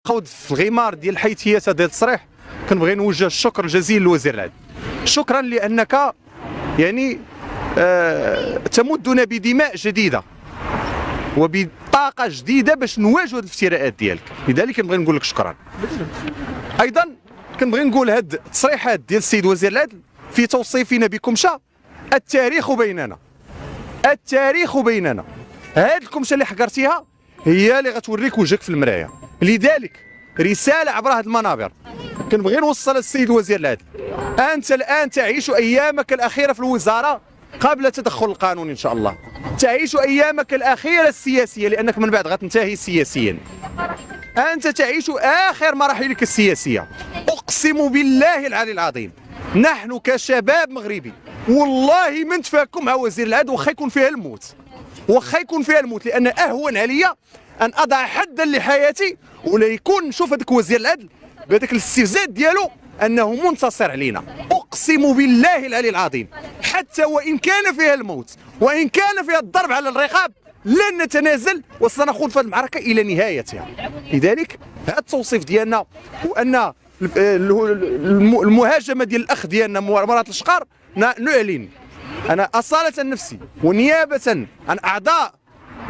خوض في الغمار ديال الحيثيات ديال التصريح، كنبغي نوجه الشكر الجزيل للوزير العدل. شكرا لانك يعني تمدنا بدماء جديده وبطاقه جديده باش نواجهوا هذه الافتراءات ديالك، لذلك كنبغي نقول لك شكرا. ايضا كنبغي نقول هاد التصريحات ديال السيد وزير العدل في توصيفنا بكمشه التاريخ بيننا. التاريخ بيننا، هاد الكمشه اللي حقرتيها هي اللي غتوريك وجهك في المرايه. لذلك رساله عبر هذه المنابر كنبغي نوصل للسيد وزير العدل، انت الان تعيش ايامك الاخيره في الوزاره قبل تدخل القانون ان شاء الله، تعيش ايامك الاخيره السياسيه لانك من بعد غتنتهي سياسيا، انت تعيش اخر مراحلك السياسيه. اقسم بالله العلي العظيم نحن كشباب مغربي والله ما نتفاهمكم مع وزير العدل واخا يكون فيها الموت، واخا يكون فيها الموت، لان اهون عليا ان اضع حدا لحياتي ولا يكون نشوف هذاك وزير العدل بهذاك الاستفزاز ديالو انه منتصر علينا. اقسم بالله العلي العظيم حتى وان كان فيها الموت وان كان فيها الضرب على الرقاب لن نتنازل وسنخوض في المعركه الى نهايتها. لذلك هذا التوصيف ديالنا وان المهاجمه ديال الاخ ديالنا مراد الشقار نعلن انا اصاله نفسي ونيابه عن اعضاء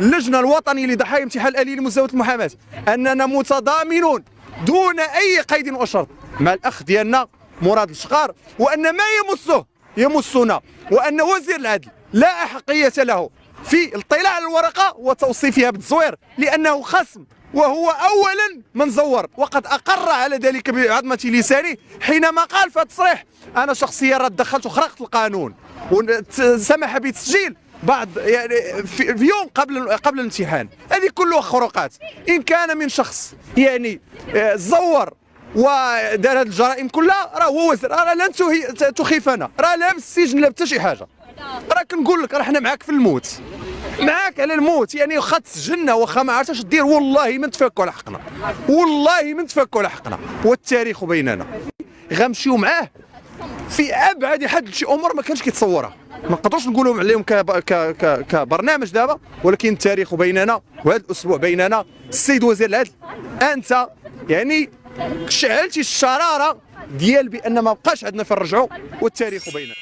اللجنه الوطنيه لضحايا امتحان الالي لمزاوله المحاماه اننا متضامنون دون اي قيد وشرط مع الاخ ديالنا مراد الشقار، وان ما يمسه يمسنا، وان وزير العدل لا احقيه له في الاطلاع على الورقه وتوصيفها بالتزوير لانه خصم وهو اولا من زور، وقد اقر على ذلك بعظمه لسانه حينما قال في التصريح انا شخصيا راه دخلت وخرقت القانون وسمح بتسجيل بعض يعني في يوم قبل الامتحان. هذه كلها خروقات. ان كان من شخص يعني زور ودار هذه الجرائم كلها راه هو وزير، راه لن تخيفنا، راه لا بالسجن لا حتى شي حاجه، راه كنقول لك راه حنا معاك في الموت، معاك على الموت، يعني واخا تسجلنا واخا ما عرفتش دير والله ما نتفكوا على حقنا، والله ما نتفكوا على حقنا، والتاريخ بيننا. غنمشيو معاه في ابعد حد شي امور ما كانش كيتصورها، ما نقدروش نقولوا عليهم كبرنامج دابا، ولكن التاريخ بيننا وهذا الاسبوع بيننا. السيد وزير العدل انت يعني شعلتي الشراره ديال بان ما بقاش عندنا فين نرجعوا، والتاريخ بيننا.